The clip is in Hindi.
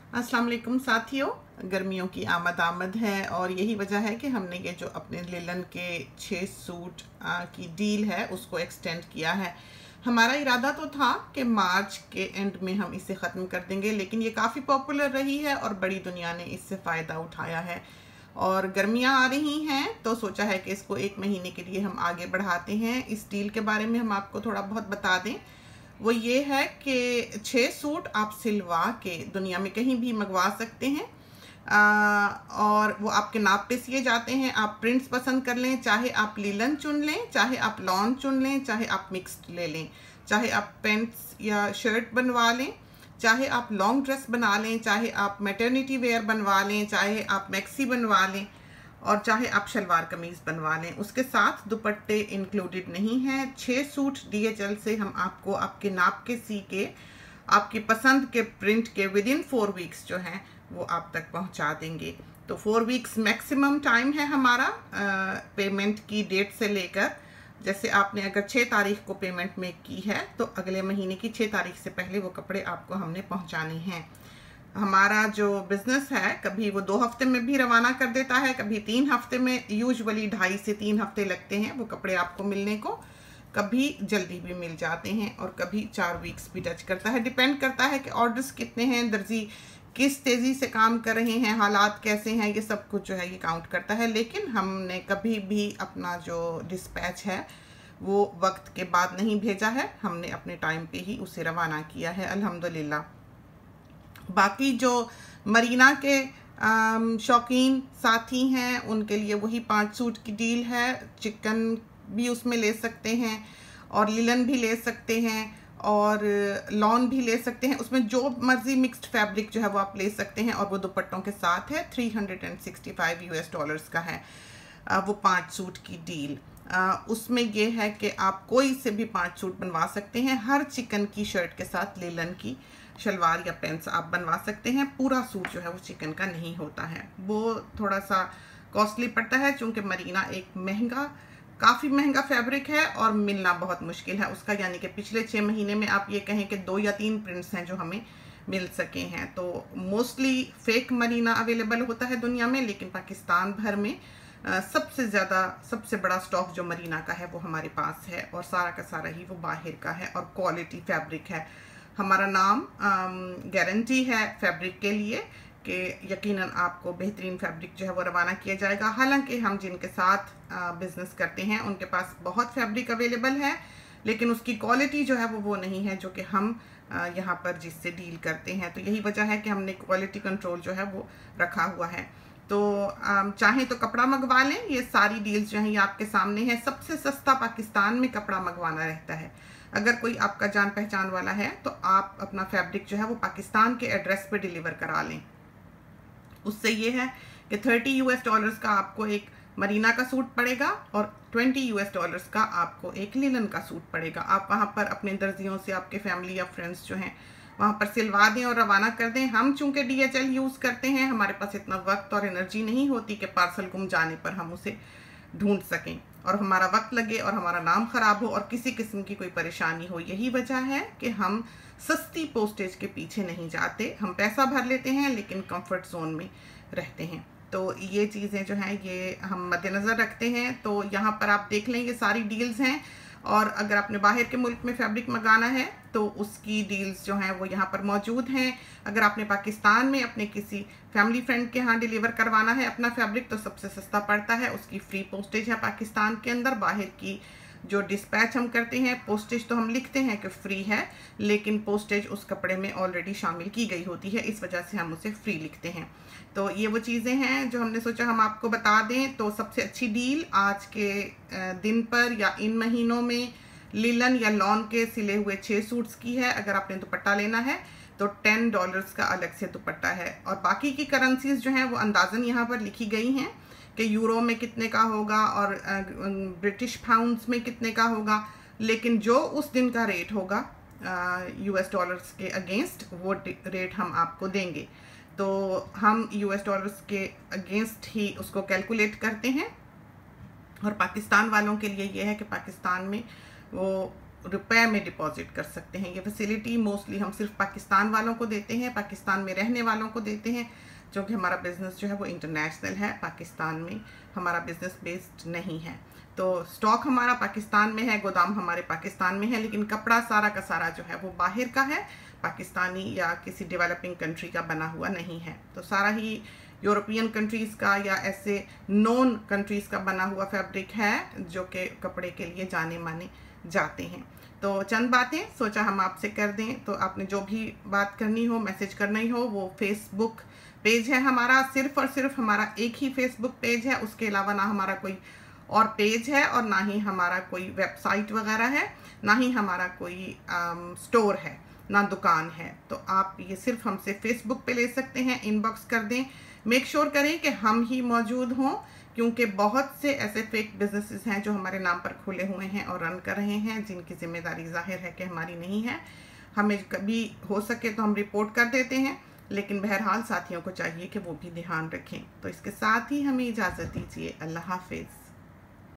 अस्सलाम वालेकुम साथियों, गर्मियों की आमद है और यही वजह है कि हमने ये जो अपने लिलन के 6 सूट की डील है उसको एक्सटेंड किया है। हमारा इरादा तो था कि मार्च के एंड में हम इसे ख़त्म कर देंगे, लेकिन ये काफ़ी पॉपुलर रही है और बड़ी दुनिया ने इससे फ़ायदा उठाया है और गर्मियां आ रही हैं तो सोचा है कि इसको 1 महीने के लिए हम आगे बढ़ाते हैं। इस डील के बारे में हम आपको थोड़ा बहुत बता दें। वो ये है कि 6 सूट आप सिलवा के दुनिया में कहीं भी मंगवा सकते हैं और वो आपके नाप पे सिए जाते हैं। आप प्रिंट्स पसंद कर लें, चाहे आप लिलन चुन लें, चाहे आप लॉन चुन लें, चाहे आप मिक्स्ड ले लें, चाहे आप पेंट्स या शर्ट बनवा लें, चाहे आप लॉन्ग ड्रेस बना लें, चाहे आप मैटरनिटी वेयर बनवा लें, चाहे आप मैक्सी बनवा लें और चाहे आप शलवार कमीज़ बनवा लें। उसके साथ दुपट्टे इंक्लूडेड नहीं हैं। 6 सूट DHL से हम आपको आपके नाप के सी के आपकी पसंद के प्रिंट के विदिन 4 वीक्स जो हैं वो आप तक पहुंचा देंगे। तो 4 वीक्स मैक्सिमम टाइम है हमारा पेमेंट की डेट से लेकर। जैसे आपने अगर 6 तारीख को पेमेंट मेक की है तो अगले महीने की 6 तारीख से पहले वो कपड़े आपको हमने पहुंचाने हैं। हमारा जो बिज़नेस है कभी वो 2 हफ्ते में भी रवाना कर देता है, कभी 3 हफ्ते में, यूजुअली 2.5 से 3 हफ्ते लगते हैं वो कपड़े आपको मिलने को। कभी जल्दी भी मिल जाते हैं और कभी 4 वीक्स भी टच करता है। डिपेंड करता है कि ऑर्डर्स कितने हैं, दर्जी किस तेज़ी से काम कर रहे हैं, हालात कैसे हैं, ये सब कुछ जो है ये काउंट करता है। लेकिन हमने कभी भी अपना जो डिस्पैच है वो वक्त के बाद नहीं भेजा है, हमने अपने टाइम पे ही उसे रवाना किया है अल्हम्दुलिल्लाह। बाकी जो मरीना के शौकीन साथी हैं उनके लिए वही 5 सूट की डील है। चिकन भी उसमें ले सकते हैं और लिलन भी ले सकते हैं और लॉन भी ले सकते हैं। उसमें जो मर्जी मिक्स्ड फैब्रिक जो है वो आप ले सकते हैं और वो दुपट्टों के साथ है। $365 का है वो 5 सूट की डील। उसमें ये है कि आप कोई से भी 5 सूट बनवा सकते हैं। हर चिकन की शर्ट के साथ लिलन की शलवार या पैंट्स आप बनवा सकते हैं। पूरा सूट जो है वो चिकन का नहीं होता है, वो थोड़ा सा कॉस्टली पड़ता है क्योंकि मरीना एक काफ़ी महंगा फैब्रिक है और मिलना बहुत मुश्किल है उसका। यानी कि पिछले 6 महीने में आप ये कहें कि 2 या 3 प्रिंट्स हैं जो हमें मिल सके हैं। तो मोस्टली फेक मरीना अवेलेबल होता है दुनिया में, लेकिन पाकिस्तान भर में सबसे बड़ा स्टॉक जो मरीना का है वो हमारे पास है और सारा का सारा ही वो बाहर का है और क्वालिटी फैब्रिक है। हमारा नाम गारंटी है फैब्रिक के लिए कि यकीनन आपको बेहतरीन फैब्रिक जो है वो रवाना किया जाएगा। हालांकि हम जिनके साथ बिज़नेस करते हैं उनके पास बहुत फैब्रिक अवेलेबल है, लेकिन उसकी क्वालिटी जो है वो नहीं है जो कि हम यहाँ पर जिससे डील करते हैं। तो यही वजह है कि हमने क्वालिटी कंट्रोल जो है वो रखा हुआ है। तो चाहें तो कपड़ा मंगवा लें। ये सारी डील्स जो हैं ये आपके सामने है। सबसे सस्ता पाकिस्तान में कपड़ा मंगवाना रहता है। अगर कोई आपका जान पहचान वाला है तो आप अपना फैब्रिक जो है वो पाकिस्तान के एड्रेस पे डिलीवर करा लें। उससे ये है कि $30 का आपको एक मरीना का सूट पड़ेगा और $20 का आपको एक लिलन का सूट पड़ेगा। आप वहाँ पर अपने दर्जियों से आपके फैमिली या फ्रेंड्स जो हैं वहाँ पर सिलवा दें और रवाना कर दें। हम चूँकि DHL यूज़ करते हैं, हमारे पास इतना वक्त और एनर्जी नहीं होती कि पार्सल गुम जाने पर हम उसे ढूंढ सकें और हमारा वक्त लगे और हमारा नाम ख़राब हो और किसी किस्म की कोई परेशानी हो। यही वजह है कि हम सस्ती पोस्टेज के पीछे नहीं जाते। हम पैसा भर लेते हैं लेकिन कंफर्ट जोन में रहते हैं। तो ये चीज़ें जो हैं ये हम मद्देनज़र रखते हैं। तो यहाँ पर आप देख लें ये सारी डील्स हैं और अगर आपने बाहर के मुल्क में फैब्रिक मंगाना है तो उसकी डील्स जो हैं वो यहाँ पर मौजूद हैं। अगर आपने पाकिस्तान में अपने किसी फैमिली फ्रेंड के यहाँ डिलीवर करवाना है अपना फैब्रिक तो सबसे सस्ता पड़ता है, उसकी फ्री पोस्टेज है पाकिस्तान के अंदर। बाहर की जो डिस्पैच हम करते हैं पोस्टेज तो हम लिखते हैं कि फ्री है, लेकिन पोस्टेज उस कपड़े में ऑलरेडी शामिल की गई होती है, इस वजह से हम उसे फ्री लिखते हैं। तो ये वो चीज़ें हैं जो हमने सोचा हम आपको बता दें। तो सबसे अच्छी डील आज के दिन पर या इन महीनों में लिलन या लॉन के सिले हुए 6 सूट्स की है। अगर आपने दुपट्टा लेना है तो $10 का अलग से दुपट्टा है और बाकी की करेंसीज जो हैं वो अंदाज़न यहाँ पर लिखी गई हैं कि यूरो में कितने का होगा और ब्रिटिश पाउंड्स में कितने का होगा, लेकिन जो उस दिन का रेट होगा $US के अगेंस्ट वो रेट हम आपको देंगे। तो हम $US के अगेंस्ट ही उसको कैलकुलेट करते हैं और पाकिस्तान वालों के लिए ये है कि पाकिस्तान में वो रुपए में डिपॉजिट कर सकते हैं। ये फैसिलिटी मोस्टली हम सिर्फ पाकिस्तान वालों को देते हैं, पाकिस्तान में रहने वालों को देते हैं, जो कि हमारा बिज़नेस जो है वो इंटरनेशनल है, पाकिस्तान में हमारा बिज़नेस बेस्ड नहीं है। तो स्टॉक हमारा पाकिस्तान में है, गोदाम हमारे पाकिस्तान में है, लेकिन कपड़ा सारा का सारा जो है वो बाहर का है, पाकिस्तानी या किसी डेवलपिंग कंट्री का बना हुआ नहीं है। तो सारा ही यूरोपियन कंट्रीज़ का या ऐसे नॉन कंट्रीज़ का बना हुआ फैब्रिक है जो कि कपड़े के लिए जाने माने जाते हैं। तो चंद बातें सोचा हम आपसे कर दें। तो आपने जो भी बात करनी हो, मैसेज करना ही हो, वो फेसबुक पेज है हमारा, सिर्फ और सिर्फ हमारा एक ही फेसबुक पेज है, उसके अलावा ना हमारा कोई और पेज है और ना ही हमारा कोई वेबसाइट वगैरह है, ना ही हमारा कोई स्टोर है, ना दुकान है। तो आप ये सिर्फ हमसे फेसबुक पे ले सकते हैं, इनबॉक्स कर दें। मेक श्योर करें कि हम ही मौजूद हों, क्योंकि बहुत से ऐसे फेक बिजनेसेस हैं जो हमारे नाम पर खुले हुए हैं और रन कर रहे हैं, जिनकी जिम्मेदारी जाहिर है कि हमारी नहीं है। हमें कभी हो सके तो हम रिपोर्ट कर देते हैं, लेकिन बहरहाल साथियों को चाहिए कि वो भी ध्यान रखें। तो इसके साथ ही हमें इजाज़त दीजिए। अल्लाह हाफिज़।